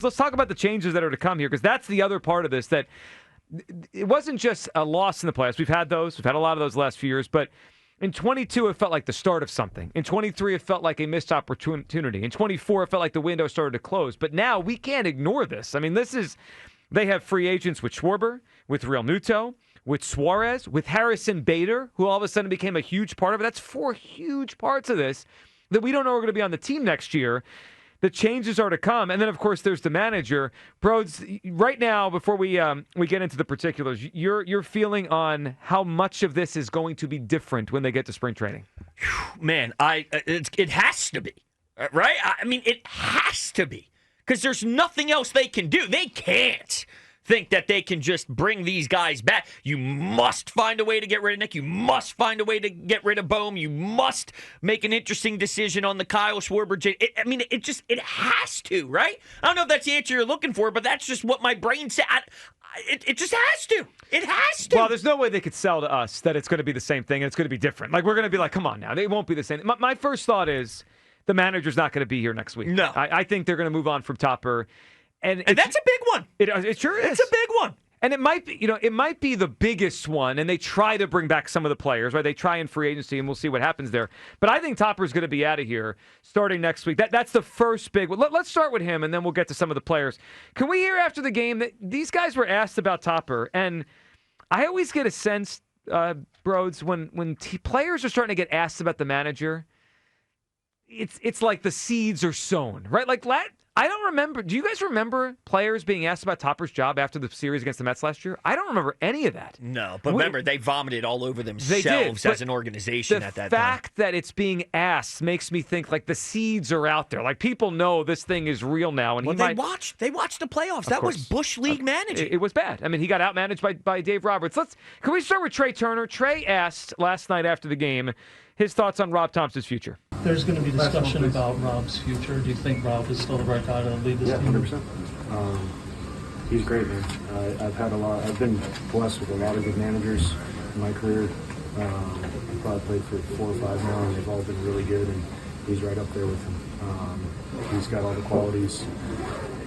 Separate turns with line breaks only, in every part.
Let's talk about the changes that are to come here, because that's the other part of this, that it wasn't just a loss in the playoffs. We've had those. We've had a lot of those last few years. But in 22, it felt like the start of something. In 23, it felt like a missed opportunity. In 24, it felt like the window started to close. But now we can't ignore this. I mean, they have free agents with Schwarber, with Real Muto, with Suarez, with Harrison Bader, who all of a sudden became a huge part of it. That's 4 huge parts of this that we don't know are going to be on the team next year. The changes are to come. And then, of course, there's the manager. Broads, right now, before we get into the particulars, your feeling on how much of this is going to be different when they get to spring training?
Man, it has to be, right? I mean, it has to be, because there's nothing else they can do. They can't think that they can just bring these guys back. You must find a way to get rid of Nick. You must find a way to get rid of Bohm. You must make an interesting decision on the Kyle Schwarber. It has to, right? I don't know if that's the answer you're looking for, but that's just what my brain said. It just has to. It has to.
Well, there's no way they could sell to us that it's going to be the same thing and it's going to be different. Like, we're going to be like, come on now. They won't be the same. My first thought is the manager's not going to be here next week.
No.
I think they're going to move on from Topper. And
that's a big one.
It sure is.
It's a big one.
And it might be the biggest one, and they try to bring back some of the players, right? They try in free agency, and we'll see what happens there. But I think Topper's going to be out of here starting next week. That's the first big one. Let's start with him, and then we'll get to some of the players. Can we hear after the game that these guys were asked about Topper? And I always get a sense, Broads, when players are starting to get asked about the manager, it's like the seeds are sown, right? Like, I don't remember. Do you guys remember players being asked about Topper's job after the series against the Mets last year? I don't remember any of that.
No, but remember, they vomited all over themselves as an organization at that time.
The fact that it's being asked makes me think like the seeds are out there. Like, people know this thing is real now. And
they watched the playoffs. That was Bush League managing.
It was bad. I mean, he got outmanaged by Dave Roberts. Can we start with Trey Turner? Trey asked last night after the game his thoughts on Rob Thompson's future.
There's going to be discussion about Rob's future. Do you think Rob is still the right guy to lead this team?
100%. He's great, man. I've been blessed with a lot of good managers in my career. I've probably played for 4 or 5 now, and they've all been really good, and he's right up there with them. He's got all the qualities.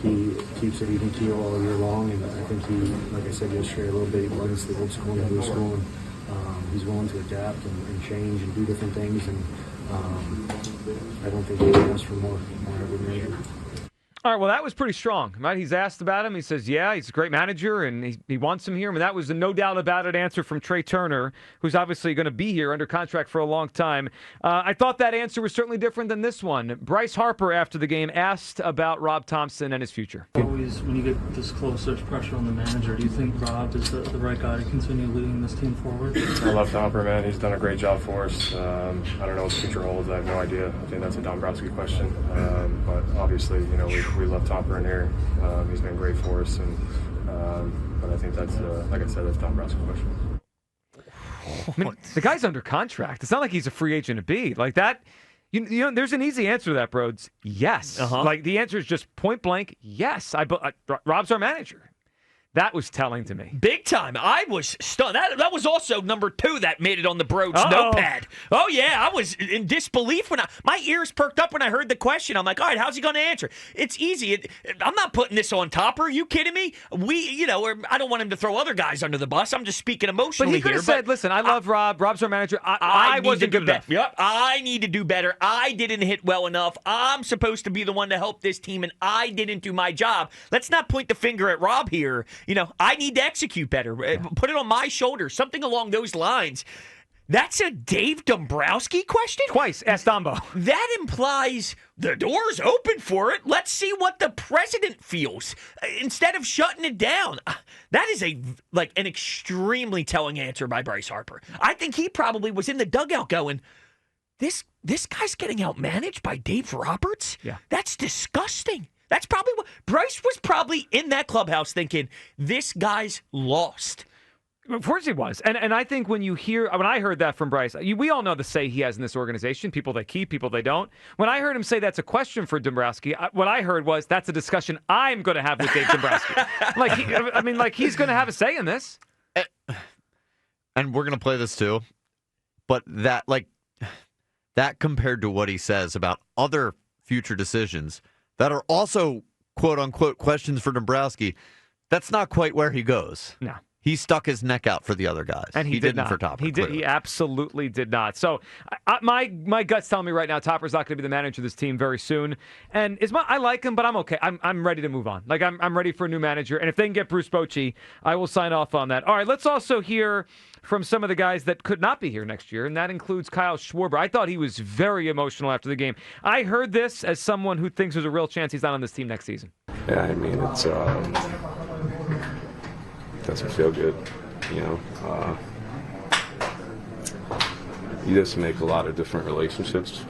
He keeps it even keel all year long, and I think he, like I said yesterday a little bit, he blends the old school and the new school, and he's willing to adapt and change and do different things, and I don't think he can ask for more of a manager.
All right, well, that was pretty strong, right? He's asked about him. He says, yeah, he's a great manager, and he wants him here. I mean, that was a no doubt about it answer from Trey Turner, who's obviously going to be here under contract for a long time. I thought that answer was certainly different than this one. Bryce Harper, after the game, asked about Rob Thompson and his future.
Always, when you get this close, there's pressure on the manager. Do you think Rob is the right guy to continue leading this team forward?
I love Harper, man. He's done a great job for us. I don't know what the future holds. I have no idea. I think that's a Dombrowski question. But obviously, we love Topper in here. He's been great for us, but I think that's, like I said, that's Dombrowski's question.
I mean, the guy's under contract. It's not like he's a free agent to be like that. There's an easy answer to that, Broads. Yes. Like, the answer is just point blank. Yes. Rob's our manager. That was telling to me.
Big time. I was stunned. That was also number 2 that made it on the Broads notepad. Oh, yeah. I was in disbelief when my ears perked up when I heard the question. I'm like, all right, how's he going to answer? It's easy. I'm not putting this on Topper. Are you kidding me? I don't want him to throw other guys under the bus. I'm just speaking emotionally
here. But he could have said, listen, I love Rob. Rob's our manager. I wasn't good enough.
Yep. I need to do better. I didn't hit well enough. I'm supposed to be the one to help this team, and I didn't do my job. Let's not point the finger at Rob here. I need to execute better. Put it on my shoulders. Something along those lines. That's a Dave Dombrowski question?
Twice. Ask Dombo.
That implies the door's open for it. Let's see what the president feels instead of shutting it down. That is an extremely telling answer by Bryce Harper. I think he probably was in the dugout going, this guy's getting outmanaged by Dave Roberts?
Yeah.
That's disgusting. That's probably what Bryce was probably in that clubhouse thinking, this guy's lost.
Of course he was. And I think when I heard that from Bryce, we all know the say he has in this organization, people they keep, people they don't. When I heard him say that's a question for Dombrowski, what I heard was that's a discussion I'm going to have with Dave Dombrowski. He's going to have a say in this.
And we're going to play this too. But that compared to what he says about other future decisions that are also quote-unquote questions for Dombrowski, that's not quite where he goes.
No.
He stuck his neck out for the other guys.
And he
didn't
not.
for Topper.
He absolutely did not. So my gut's telling me right now Topper's not going to be the manager of this team very soon. And I like him, but I'm okay. I'm ready to move on. Like I'm ready for a new manager. And if they can get Bruce Bochy, I will sign off on that. All right, let's also hear from some of the guys that could not be here next year, and that includes Kyle Schwarber. I thought he was very emotional after the game. I heard this as someone who thinks there's a real chance he's not on this team next season.
Yeah, I mean, it's doesn't feel good, you know. You just make a lot of different relationships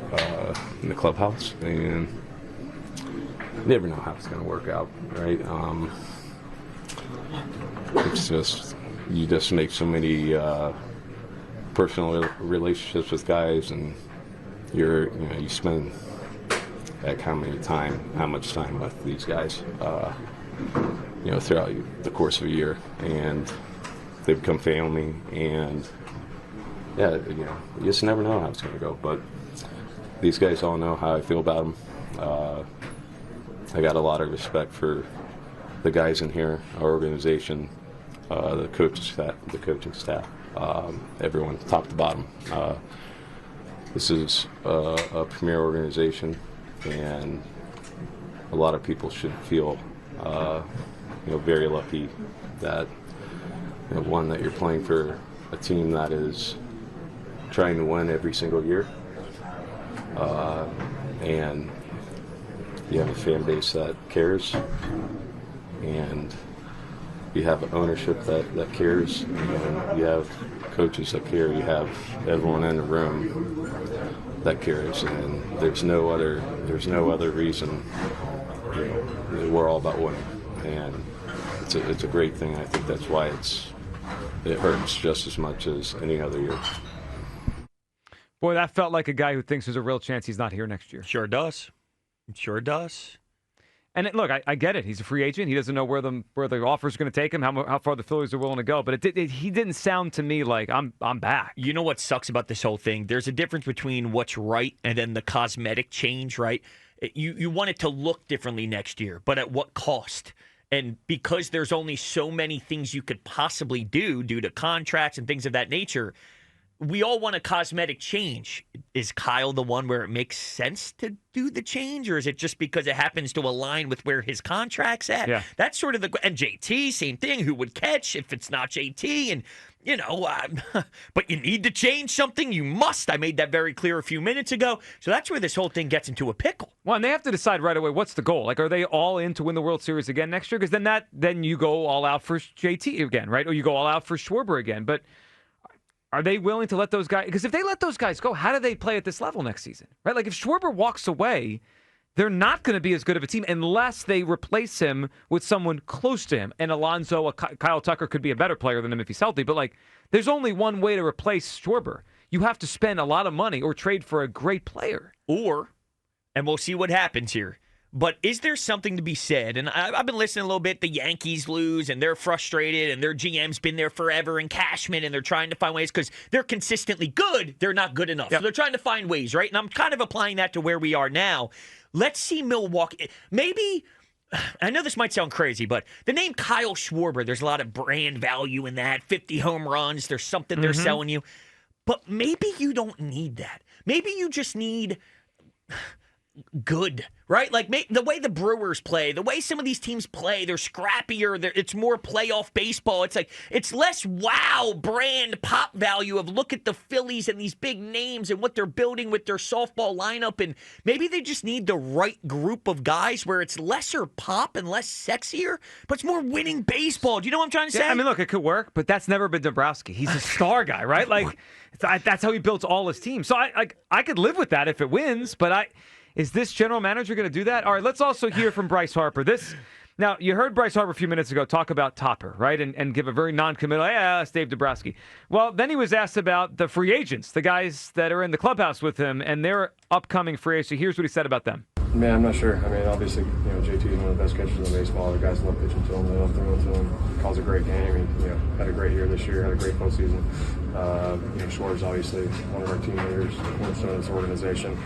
in the clubhouse, and you never know how it's going to work out, right? It's just, you just make so many personal relationships with guys, and you spend how much time with these guys, throughout the course of a year, and they become family, and you just never know how it's going to go. But these guys all know how I feel about them. I got a lot of respect for the guys in here, our organization, the coaching staff, everyone, top to bottom. This is a premier organization, and a lot of people should feel, very lucky that, one, that you're playing for a team that is trying to win every single year, and you have a fan base that cares, and you have ownership that cares, and you have coaches that care. You have everyone in the room that cares, and there's no other reason. We're all about winning, and it's a great thing. I think that's why it hurts just as much as any other year.
Boy, that felt like a guy who thinks there's a real chance he's not here next year.
Sure does. It sure does.
And look, I get it. He's a free agent. He doesn't know where the offer's going to take him, how far the Phillies are willing to go. But he didn't sound to me like I'm back.
You know what sucks about this whole thing? There's a difference between what's right and then the cosmetic change, right? You want it to look differently next year, but at what cost? And because there's only so many things you could possibly do due to contracts and things of that nature, we all want a cosmetic change. Is Kyle the one where it makes sense to do the change, or is it just because it happens to align with where his contract's at?
Yeah.
That's sort of the... And JT, same thing. Who would catch if it's not JT? And, but you need to change something. You must. I made that very clear a few minutes ago. So that's where this whole thing gets into a pickle.
Well, and they have to decide right away what's the goal. Like, are they all in to win the World Series again next year? Because then you go all out for JT again, right? Or you go all out for Schwarber again. But are they willing to let those guys... Because if they let those guys go, how do they play at this level next season? Right? Like, if Schwarber walks away, they're not going to be as good of a team unless they replace him with someone close to him. And Alonso, Kyle Tucker could be a better player than him if he's healthy. But, there's only one way to replace Schwarber. You have to spend a lot of money or trade for a great player.
And we'll see what happens here, but is there something to be said? And I've been listening a little bit. The Yankees lose, and they're frustrated, and their GM's been there forever, and Cashman, and they're trying to find ways because they're consistently good. They're not good enough. Yep. So they're trying to find ways, right? And I'm kind of applying that to where we are now. Let's see Milwaukee. Maybe, I know this might sound crazy, but the name Kyle Schwarber, there's a lot of brand value in that. 50 home runs, there's something they're selling you. But maybe you don't need that. Maybe you just need... good, right? The way the Brewers play, the way some of these teams play, they're scrappier. It's more playoff baseball. It's less wow brand pop value of look at the Phillies and these big names and what they're building with their softball lineup. And maybe they just need the right group of guys where it's lesser pop and less sexier, but it's more winning baseball. Do you know what I'm trying to say?
Yeah, I mean, look, it could work, but that's never been Dombrowski. He's a star guy, right? That's how he built all his teams. So I could live with that if it wins, but is this general manager going to do that? All right, let's also hear from Bryce Harper. Now, you heard Bryce Harper a few minutes ago talk about Topper, right, and give a very non-committal, it's Dave Dombrowski. Well, then he was asked about the free agents, the guys that are in the clubhouse with him, and their upcoming free agents. So here's what he said about them.
Man, I'm not sure. I mean, obviously, JT is one of the best catchers in baseball. The guys love pitching to him. They love throwing to him. Calls a great game. He, had a great year this year. Had a great postseason. Schwarber's obviously one of our team leaders, cornerstone of this organization.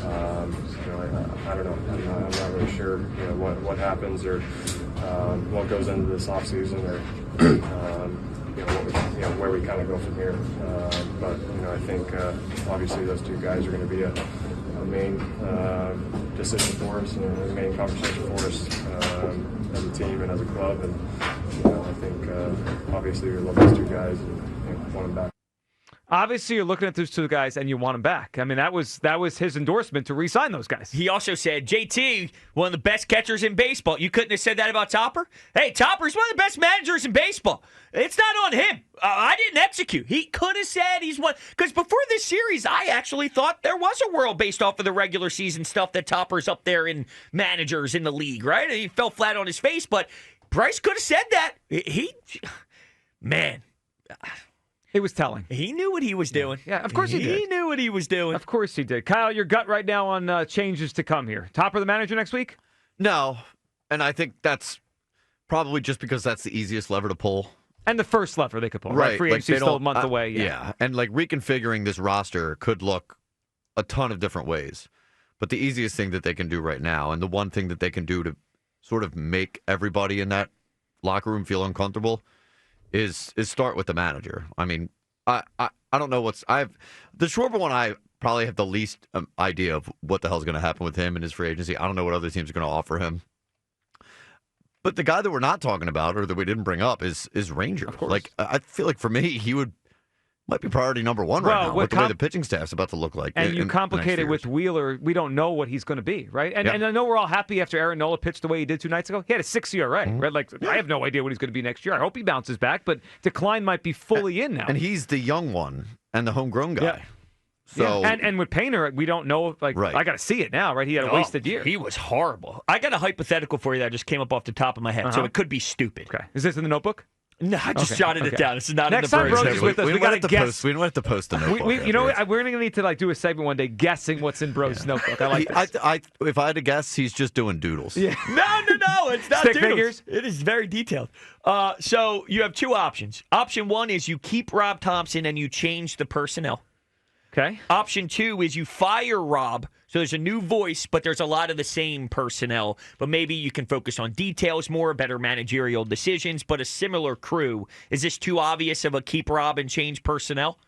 I don't know. I'm not really sure what happens or what goes into this offseason or where we kind of go from here. But I think obviously those two guys are going to be a main decision for us and a main conversation for us as a team and as a club. And I think obviously we love those two guys and want them back.
Obviously, you're looking at those two guys and you want them back. I mean, that was his endorsement to re-sign those guys.
He also said, JT, one of the best catchers in baseball. You couldn't have said that about Topper? Hey, Topper's one of the best managers in baseball. It's not on him. I didn't execute. He could have said he's one. Because before this series, I actually thought there was a world based off of the regular season stuff that Topper's up there in managers in the league, right? He fell flat on his face, but Bryce could have said that. Man.
It was telling.
He knew what he was doing.
Yeah, of course he did.
He knew what he was doing.
Of course he did. Kyle, your gut right now on changes to come here. Topper the manager next week?
No, and I think that's probably just because that's the easiest lever to pull.
And the first lever they could pull, right? Free agency still a month away.
Yeah, and like reconfiguring this roster could look a ton of different ways. But the easiest thing that they can do right now, and the one thing that they can do to sort of make everybody in that locker room feel uncomfortable, is start with the manager. I mean, I don't know the Schwarber one. I probably have the least idea of what the hell's going to happen with him and his free agency. I don't know what other teams are going to offer him. But the guy that we're not talking about or that we didn't bring up is Ranger.
Of course.
Like I feel like for me, he might be priority number one right now with the way the pitching staff's about to look like.
And you complicate it with Wheeler. We don't know what he's going to be, right? And I know we're all happy after Aaron Nola pitched the way he did 2 nights ago. He had a 6 ERA, right? Like I have no idea what he's going to be next year. I hope he bounces back, but decline might be fully in now.
And he's the young one and the homegrown guy.
Yeah.
So
and with Painter, we don't know. I got to see it now, right? He had a wasted year.
He was horrible. I got a hypothetical for you that just came up off the top of my head, so it could be stupid.
Okay, is this in the notebook?
No, I just jotted it down. This is not
Next
in the
time
Braves.
Brosy's with us, we got to guess.
We don't have to post the notebook.
We're going to need to do a segment one day guessing what's in Bro's notebook. I like this.
If I had to guess, he's just doing doodles.
Yeah. No, it's not
Stick
doodles.
figures?
It is very detailed. So you have 2 options. Option 1 is you keep Rob Thompson and you change the personnel.
Okay.
Option 2 is you fire Rob, so there's a new voice, but there's a lot of the same personnel. But maybe you can focus on details more, better managerial decisions, but a similar crew. Is this too obvious of a keep Rob and change personnel?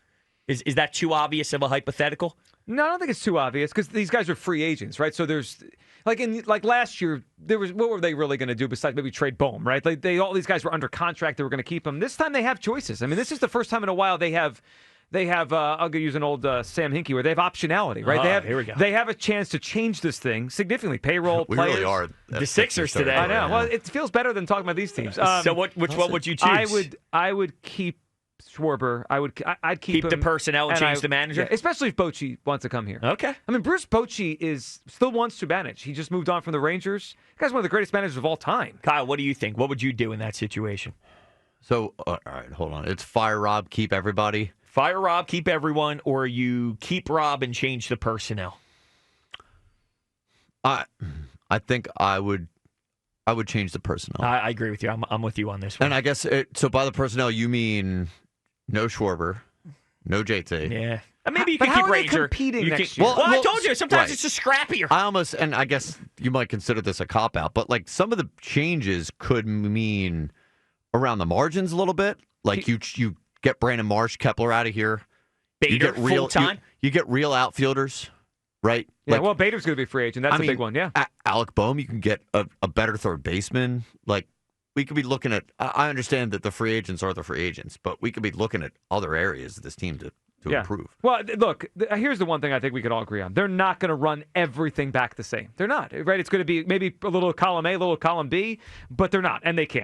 Is that too obvious of a hypothetical?
No, I don't think it's too obvious because these guys are free agents, right? So there's like last year, what were they really going to do besides maybe trade Bohm, right? Like all these guys were under contract, they were going to keep them. This time they have choices. I mean, this is the first time in a while they have. I'll use an old Sam Hinkie, where they have optionality, right?
Here we go.
They have a chance to change this thing significantly. Payroll,
we
players.
really are
the Sixers today.
I know. Well, it feels better than talking about these teams.
So which one would you choose?
I would keep Schwarber. I'd keep him,
the personnel and change the manager?
Yeah, especially if Bochy wants to come here.
Okay.
I mean, Bruce Bochy still wants to manage. He just moved on from the Rangers. The guy's one of the greatest managers of all time.
Kyle, what do you think? What would you do in that situation?
So, all right, hold on. It's fire Rob, keep everybody.
Fire Rob, keep everyone, or you keep Rob and change the personnel?
I think I would change the personnel.
I agree with you. I'm with you on this one.
And I guess so. By the personnel, you mean no Schwarber, no JT.
Yeah. Maybe you
But
can
how
keep
are they
Ranger.
competing next year?
Well, I told you. Sometimes it's just scrappier.
And I guess you might consider this a cop out, but like some of the changes could mean around the margins a little bit. Like you get Brandon Marsh, Kepler out of here.
Bader full time.
You get real outfielders, right?
Yeah, well, Bader's going to be a free agent. That's a big one, yeah.
Alec Boehm, you can get a better third baseman. Like, we could be looking at, I understand that the free agents are the free agents, but we could be looking at other areas of this team to improve.
Well, look, here's the one thing I think we could all agree on. They're not going to run everything back the same. They're not, right? It's going to be maybe a little column A, a little column B, but they're not, and they can't.